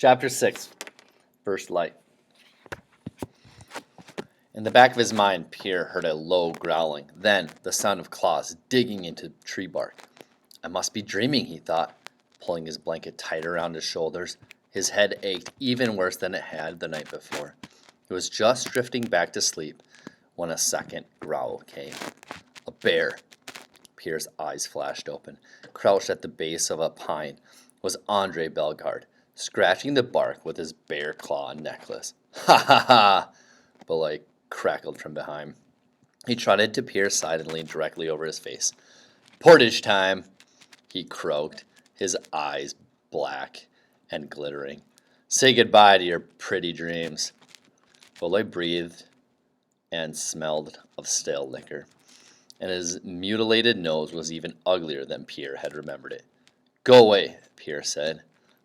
Chapter 6. First Light. In the back of his mind, Pierre heard a low growling, then the sound of claws digging into tree bark. I must be dreaming, he thought, pulling his blanket tighter around his shoulders. His head ached even worse than it had the night before. He was just drifting back to sleep when a second growl came. A bear. Pierre's eyes flashed open. Crouched at the base of a pine was Andre Bellegarde, scratching the bark with his bear claw necklace. Ha ha ha! Belay crackled from behind. He trotted to Pierre's side and leaned directly over his face. Portage time, he croaked, his eyes black and glittering. Say goodbye to your pretty dreams. Belay breathed and smelled of stale liquor, and his mutilated nose was even uglier than Pierre had remembered it. Go away, Pierre said,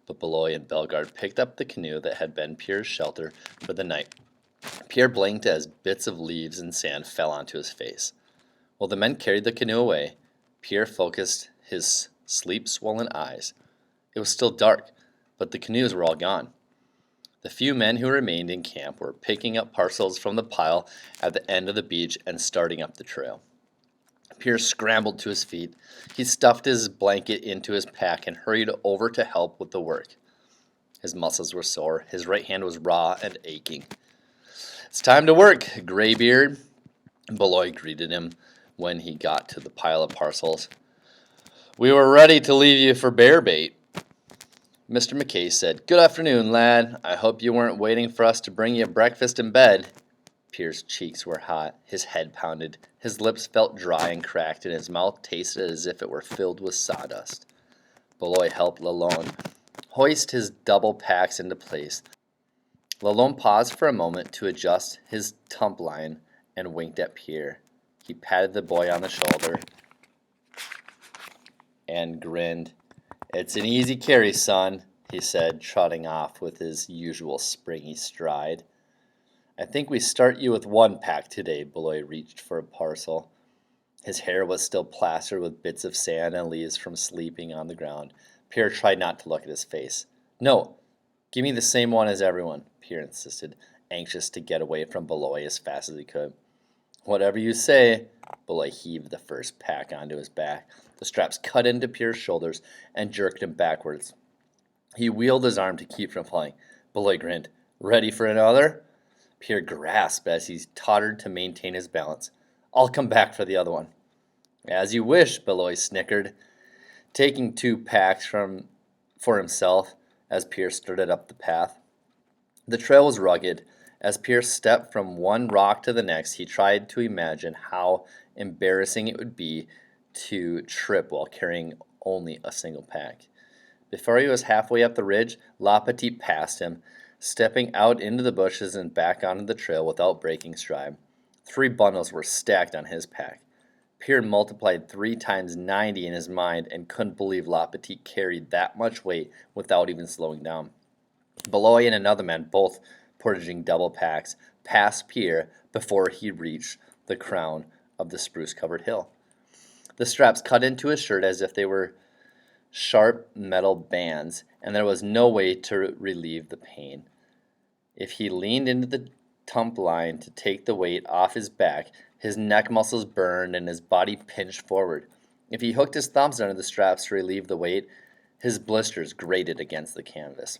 but Belay and Bellegarde picked up the canoe that had been Pierre's shelter for the night. Pierre blinked as bits of leaves and sand fell onto his face. While the men carried the canoe away, Pierre focused his sleep-swollen eyes. It was still dark, but the canoes were all gone. The few men who remained in camp were picking up parcels from the pile at the end of the beach and starting up the trail. Pierre scrambled to his feet. He stuffed his blanket into his pack and hurried over to help with the work. His muscles were sore. His right hand was raw and aching. It's time to work, Graybeard, Belay greeted him when he got to the pile of parcels. We were ready to leave you for bear bait. Mr. McKay said, Good afternoon, lad. I hope you weren't waiting for us to bring you breakfast in bed. Pierre's cheeks were hot. His head pounded. His lips felt dry and cracked, and his mouth tasted as if it were filled with sawdust. Belay helped Lalonde hoist his double packs into place. Lalonde paused for a moment to adjust his tump line and winked at Pierre. He patted the boy on the shoulder and grinned. It's an easy carry, son, he said, trotting off with his usual springy stride. I think we start you with one pack today. Belay reached for a parcel. His hair was still plastered with bits of sand and leaves from sleeping on the ground. Pierre tried not to look at his face. No, give me the same one as everyone, Pierre insisted, anxious to get away from Belay as fast as he could. Whatever you say. Belay heaved the first pack onto his back. The straps cut into Pierre's shoulders and jerked him backwards. He wheeled his arm to keep from falling. Belay grinned. Ready for another? Pierre grasped as he tottered to maintain his balance. I'll come back for the other one. As you wish, Belay snickered, taking 2 packs for himself as Pierre started up the path. The trail was rugged. As Pierre stepped from one rock to the next, he tried to imagine how embarrassing it would be to trip while carrying only a single pack. Before he was halfway up the ridge, La Petite passed him, stepping out into the bushes and back onto the trail without breaking stride. 3 bundles were stacked on his pack. Pierre multiplied 3 times 90 in his mind and couldn't believe La Petite carried that much weight without even slowing down. Belay and another man, both portaging double packs, passed Pierre before he reached the crown of the spruce-covered hill. The straps cut into his shirt as if they were sharp metal bands, and there was no way to relieve the pain. If he leaned into the tump line to take the weight off his back, his neck muscles burned and his body pinched forward. If he hooked his thumbs under the straps to relieve the weight, his blisters grated against the canvas.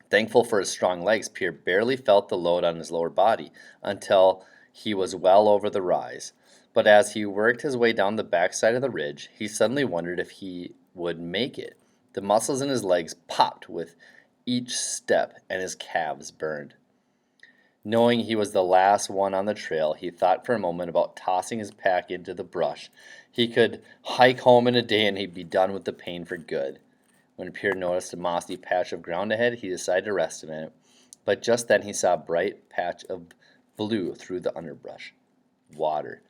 Thankful for his strong legs, Pierre barely felt the load on his lower body until he was well over the rise. But as he worked his way down the backside of the ridge, he suddenly wondered if he would make it. The muscles in his legs popped with each step, and his calves burned. Knowing he was the last one on the trail, he thought for a moment about tossing his pack into the brush. He could hike home in a day and he'd be done with the pain for good. When Pierre noticed a mossy patch of ground ahead, he decided to rest a minute. But just then he saw a bright patch of blue through the underbrush. Water.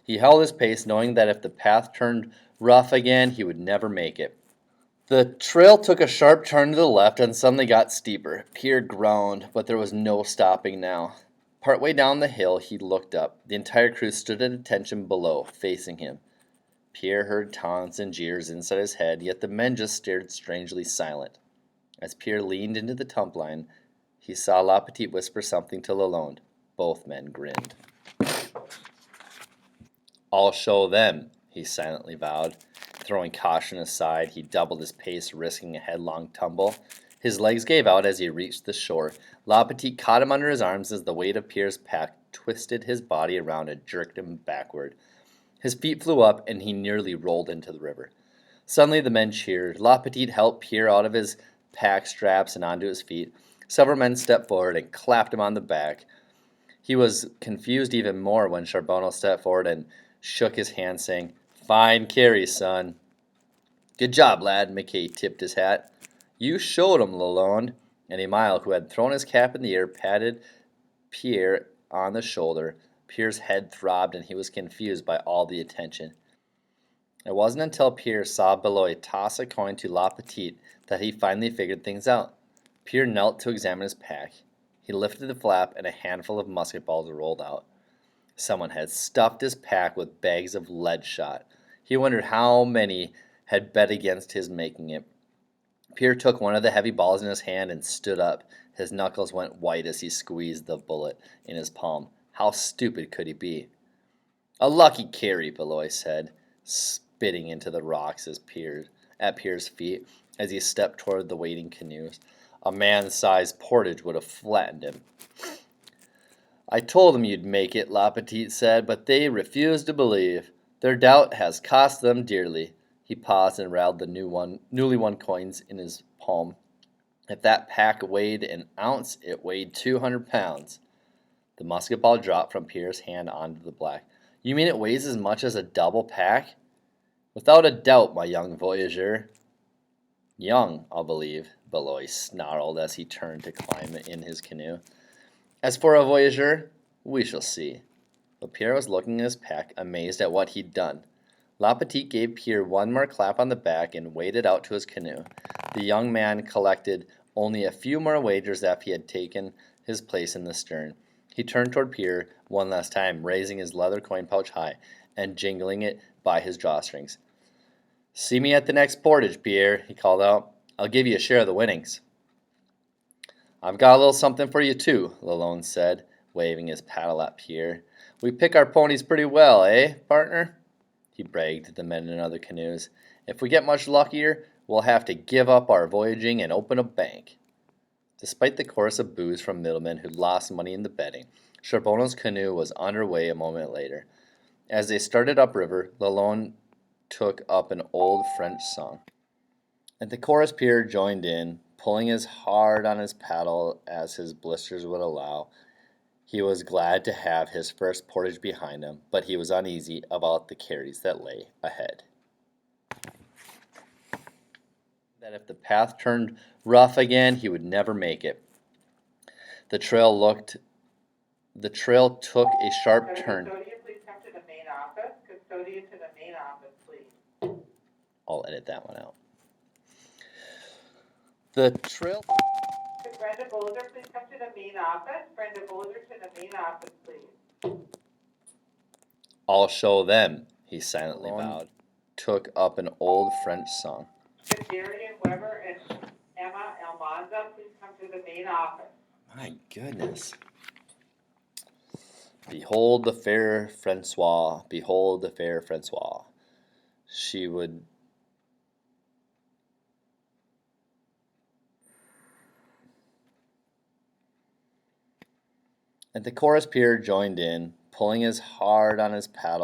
He held his pace, knowing that if the path turned rough again, he would never make it. The trail took a sharp turn to the left and suddenly got steeper. Pierre groaned, but there was no stopping now. Partway down the hill, he looked up. The entire crew stood at attention below, facing him. Pierre heard taunts and jeers inside his head, yet the men just stared strangely silent. As Pierre leaned into the tumbline, he saw La Petite whisper something to Lalonde. Both men grinned. "I'll show them," he silently vowed. Throwing caution aside, he doubled his pace, risking a headlong tumble. His legs gave out as he reached the shore. La Petite caught him under his arms as the weight of Pierre's pack twisted his body around and jerked him backward. His feet flew up, and he nearly rolled into the river. Suddenly the men cheered. La Petite helped Pierre out of his pack straps and onto his feet. Several men stepped forward and clapped him on the back. He was confused even more when Charbonneau stepped forward and shook his hand, saying, "Fine carry, son." "Good job, lad." McKay tipped his hat. "You showed 'em, Lalonde." And Emile, who had thrown his cap in the air, patted Pierre on the shoulder. Pierre's head throbbed, and he was confused by all the attention. It wasn't until Pierre saw Beloit toss a coin to La Petite that he finally figured things out. Pierre knelt to examine his pack. He lifted the flap, and a handful of musket balls rolled out. Someone had stuffed his pack with bags of lead shot. He wondered how many had bet against his making it. Pierre took one of the heavy balls in his hand and stood up. His knuckles went white as he squeezed the bullet in his palm. How stupid could he be? "A lucky carry," Beloit said, spitting into the rocks at Pierre's feet as he stepped toward the waiting canoes. A man-sized portage would have flattened him. "I told them you'd make it," La Petite said, "but they refused to believe. Their doubt has cost them dearly." He paused and rattled the newly won coins in his palm. If that pack weighed an ounce, it weighed 200 pounds. The musket ball dropped from Pierre's hand onto the black. "You mean it weighs as much as a double pack?" "Without a doubt, my young voyageur." "Young, I'll believe," Beloit snarled as he turned to climb in his canoe. "As for a voyageur, we shall see." But Pierre was looking at his pack, amazed at what he'd done. La Petite gave Pierre one more clap on the back and waded out to his canoe. The young man collected only a few more wagers after he had taken his place in the stern. He turned toward Pierre one last time, raising his leather coin pouch high and jingling it by his drawstrings. "See me at the next portage, Pierre," he called out. "I'll give you a share of the winnings." "I've got a little something for you, too," Lalonde said, waving his paddle at Pierre. "We pick our ponies pretty well, eh, partner?" He bragged to the men in other canoes. "If we get much luckier, we'll have to give up our voyaging and open a bank." Despite the chorus of boos from middlemen who'd lost money in the betting, Charbonneau's canoe was under way a moment later. As they started upriver, Lalonde took up an old French song. At the chorus, Pierre joined in, pulling as hard on his paddle as his blisters would allow. He was glad to have his first portage behind him, but he was uneasy about the carries that lay ahead. That if the path turned rough again, he would never make it. The trail took a sharp turn. Custodian, please come to the main office. Custodian to the main office, please. I'll edit that one out. The trail. Could Brenda Bolger please come to the main office? Brenda Bolger to the main office, please. "I'll show them," he silently vowed. Took up an old French song. Could Darian Weber and Emma Almanza please come to the main office? My goodness. "Behold the fair Francois, behold the fair Francois. She would..." At the chorus, Pierre joined in, pulling as hard on his paddle